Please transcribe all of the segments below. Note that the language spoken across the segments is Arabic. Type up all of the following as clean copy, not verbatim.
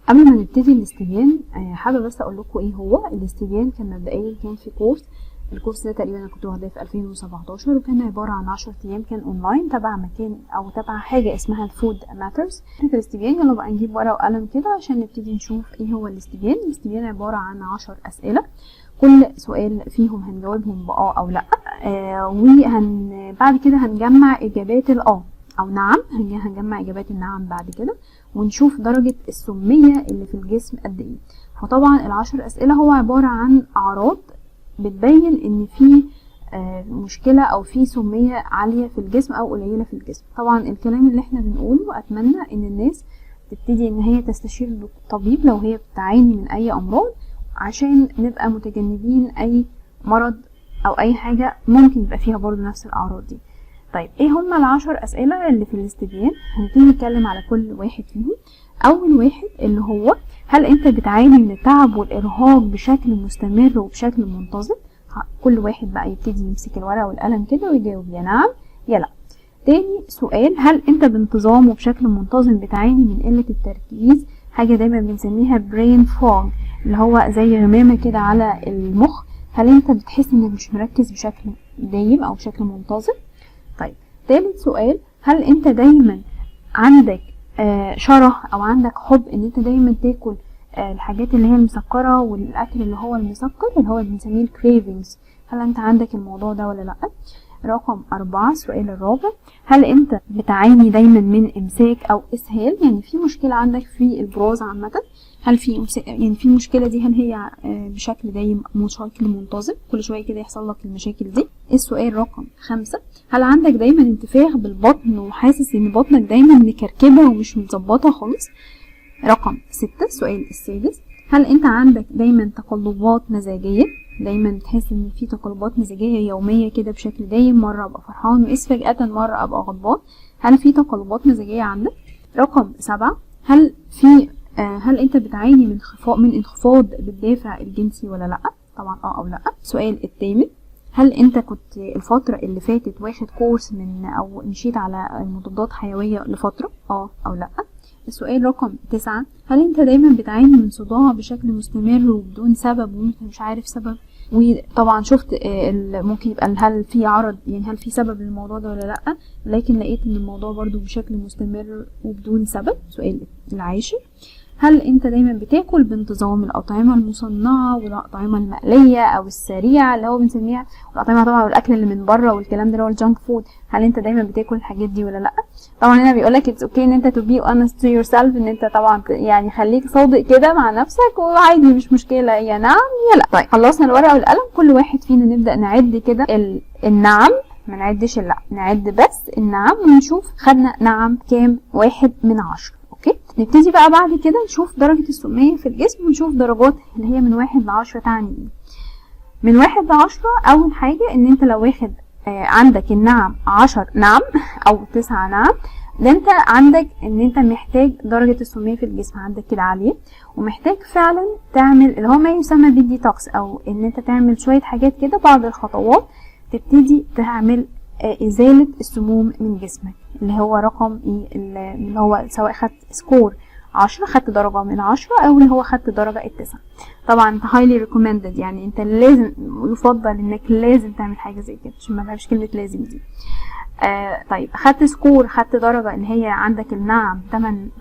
قبل ما نبتدي الاستبيان حابه بس اقول لكم ايه هو الاستبيان. كان مبدئيا كان في الكورس ده تقريبا انا كنت واخداه في 2017 وكان عباره عن 10 ايام، كان اونلاين تبع مكان او تبع حاجه اسمها الفود ماترز. فكره الاستبيان يلا بقى نجيب ورقه وقلم كده عشان نبتدي نشوف ايه هو الاستبيان. الاستبيان عباره عن 10 اسئله، كل سؤال فيهم هنجاوبهم باه او لا، بعد كده هنجمع اجابات الاه او نعم، هنجمع اجابات النعم بعد كده، ونشوف درجة السمية اللي في الجسم قد ايه. فطبعا ال10 اسئلة هو عبارة عن اعراض بتبين ان في مشكلة او في سمية عالية في الجسم او قليلة في الجسم. طبعا الكلام اللي احنا بنقوله اتمنى ان الناس تبتدي ان هي تستشير طبيب لو هي بتعاني من اي امراض، عشان نبقى متجنبين اي مرض او اي حاجة ممكن يبقى فيها برضو نفس الاعراض دي. طيب ايه هما ال10 اسئلة اللي في الاستبيان؟ هنبتدي نتكلم على كل واحد فيهم. اول واحد اللي هو هل انت بتعاني من التعب والارهاق بشكل مستمر وبشكل منتظم؟ كل واحد بقى يبتدي يمسك الورقة والقلم كده ويجاوب يا نعم يا لا. تاني سؤال، هل انت بانتظام وبشكل منتظم بتعاني من قلة التركيز؟ حاجة دايما بنسميها brain fog، اللي هو زي غمامة كده على المخ. هل انت بتحس انك مش مركز بشكل دايم او بشكل منتظم؟ طيب تالت سؤال، هل انت دايما عندك شره او عندك حب ان انت دايما تاكل الحاجات اللي هي المسكرة والاكل اللي هو المسكر اللي هو بنسميه الكريفنجز؟ هل انت عندك الموضوع ده ولا لا؟ رقم 4، السؤال الرابع، هل انت بتعاني دايما من امساك او اسهال؟ يعني في مشكلة عندك في البراز عامة، هل في يعني في مشكلة دي، هل هي بشكل دايم بشكل منتظم كل شوية كده يحصل لك المشاكل دي؟ السؤال رقم 5، هل عندك دايما انتفاخ بالبطن وحاسس ان بطنك دايما مكركبة ومش متظبطة خالص؟ رقم 6، السؤال السادس، هل انت عندك دايما تقلبات مزاجية؟ دايما بتحس ان في تقلبات مزاجية يومية كده بشكل دايم، مرة ابقى فرحان وإذ فجأة مرة ابقى غضبان؟ هل في تقلبات مزاجية عندك؟ رقم 7، هل انت بتعاني من انخفاض بالدافع الجنسي ولا لا؟ طبعا او لا. السؤال الثامن، هل انت كنت الفترة اللي فاتت واخد كورس او مشيت على مضادات حيوية لفترة او لا؟ السؤال رقم 9، هل انت دايما بتعاني من صداع بشكل مستمر وبدون سبب وانت مش عارف سبب؟ وطبعا شفت ممكن يبقى هل في عرض، يعني هل في سبب للموضوع ده ولا لا، لكن لقيت ان الموضوع برضو بشكل مستمر وبدون سبب. السؤال العاشر، هل انت دايما بتاكل بانتظام الأطعمة المصنعة والأطعمة المقلية او السريعة اللي هو بنسميها الأطعمة طبعا والاكل اللي من بره والكلام ده اللي هو الجانك فود؟ هل انت دايما بتاكل الحاجات دي ولا لا؟ طبعا هنا بيقولك it's okay ان انت to be honest to yourself، ان انت طبعا يعني خليك صادق كده مع نفسك وعادي مش مشكلة يا نعم يا لا. طيب خلصنا الورقة والقلم، كل واحد فينا نبدأ نعد كده النعم، ما نعدش لا، نعد بس النعم ونشوف خدنا نعم كام 1 من 10. اوكي، نبتدي بقى بعد كده نشوف درجة السمية في الجسم ونشوف درجات اللي هي من 1 ل10 تعني ايه. من 1 ل10 اول حاجة ان انت لو واخد عندك النعم 10 نعم او 9 نعم، ده انت عندك ان انت محتاج درجة السمية في الجسم عندك كده عالية، ومحتاج فعلا تعمل اللي هو ما يسمى بالديتوكس، او ان انت تعمل شوية حاجات كده، بعض الخطوات تبتدي تعمل ازالة السموم من جسمك، اللي هو رقم ايه، اللي هو سواء خدت سكور 10 خدت درجة من 10 او اللي هو خدت درجة 9. طبعا انت highly recommended، يعني انت لازم يفضل انك لازم تعمل حاجة زي كده عشان ما بقاش كلمة لازم دي. طيب خدت سكور، خدت درجة ان هي عندك النعم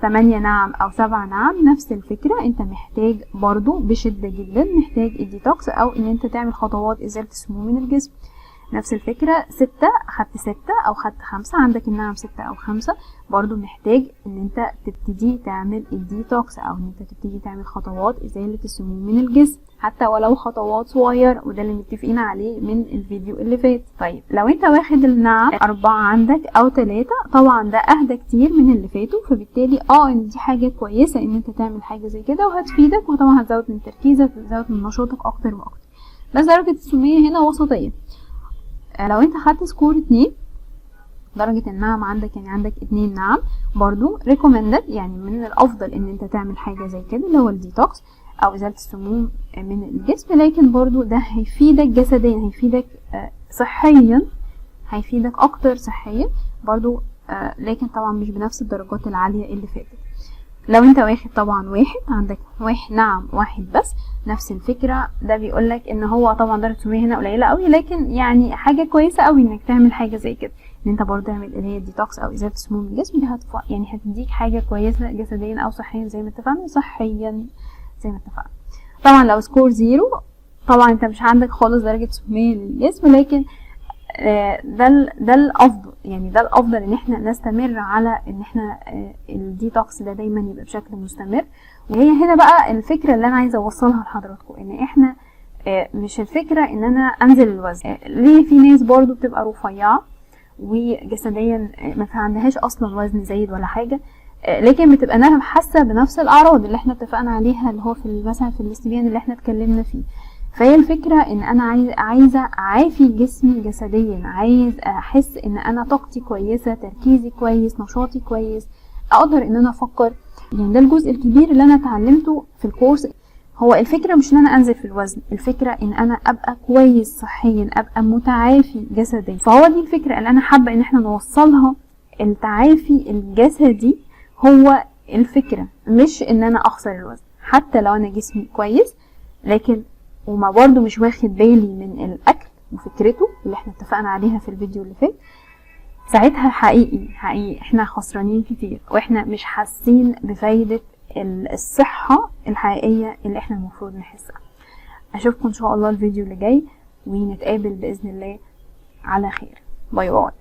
8 نعم او 7 نعم، نفس الفكرة انت محتاج برضو بشدة جدا محتاج الديتوكس او ان انت تعمل خطوات ازالة السموم من الجسم. نفس الفكرة 6 خدت 6 او خدت 5، عندك النعم 6 او 5، برضو محتاج ان انت تبتدي تعمل الديتوكس او ان انت تبتدي تعمل خطوات ازالة السموم من الجسم، حتى ولو خطوات صغيرة، وده اللي متفقين عليه من الفيديو اللي فات. طيب لو انت واخد النعم 4 عندك او 3، طبعا ده اهدى كتير من اللي فاتوا، فبالتالي ان دي حاجة كويسة ان انت تعمل حاجة زي كده وهتفيدك، وطبعا هتزود من تركيزك وهتزود من نشاطك اكتر واكتر. بس درجة السمية هنا وسطية. لو انت خدت سكور 2، درجة النعم عندك يعني عندك 2 نعم، برضو recommended، يعني من الافضل ان انت تعمل حاجة زي كده اللي هو الديتوكس او ازالة السموم من الجسم، لكن برضو ده هيفيدك جسديا، هيفيدك صحيا، هيفيدك اكتر صحيا برضو، لكن طبعا مش بنفس الدرجات العالية اللي فاتت. لو انت واخد طبعا واحد، عندك واحد نعم واحد بس نفس الفكرة، ده بيقولك ان هو طبعا درجة 900 هنا قليلة قوي، لكن يعني حاجة كويسة قوي انك تعمل حاجة زي كده، ان انت برضه تعمل اللي هي الديتوكس او ازالة السموم من الجسم. دي يعني هتديك حاجة كويسة جسديا او صحيا زي ما اتفقنا، صحيا زي ما اتفقنا. طبعا لو سكور 0 طبعا انت مش عندك خالص درجة سمومية للجسم، لكن ده الافضل، يعني ده الافضل ان احنا نستمر على ان احنا الديتوكس ده دايما يبقى بشكل مستمر. وهي هنا بقى الفكرة اللي انا عايزة اوصلها لحضراتكم، ان احنا مش الفكرة ان انا انزل الوزن. ليه في ناس برضو بتبقى رفيعة وجسديا ما عندهاش اصلا وزن زايد ولا حاجة، لكن بتبقى نفس حاسة بنفس الاعراض اللي احنا اتفقنا عليها، اللي هو في مثلا في الاستبيان اللي احنا اتكلمنا فيه. فهي الفكرة ان انا عايزة اعافي جسمي جسديا، عايز احس ان انا طاقتي كويسة، تركيزي كويس، نشاطي كويس، اقدر ان انا افكر. يعني ده الجزء الكبير اللي انا اتعلمته في الكورس. هو الفكرة مش ان انا انزل في الوزن، الفكرة ان انا ابقى كويس صحيا، ابقى متعافي جسديا. فهو دي الفكرة اللي انا حابة ان احنا نوصلها. التعافي الجسدي هو الفكرة، مش ان انا اخسر الوزن حتى لو انا جسمي كويس، لكن وما برضو مش واخد بالي من الاكل وفكرته اللي احنا اتفقنا عليها في الفيديو اللي فات. ساعتها حقيقي احنا خسرانين كتير، واحنا مش حاسين بفايدة الصحة الحقيقية اللي احنا المفروض نحسها. اشوفكم ان شاء الله الفيديو اللي جاي، ونتقابل باذن الله على خير. باي باي.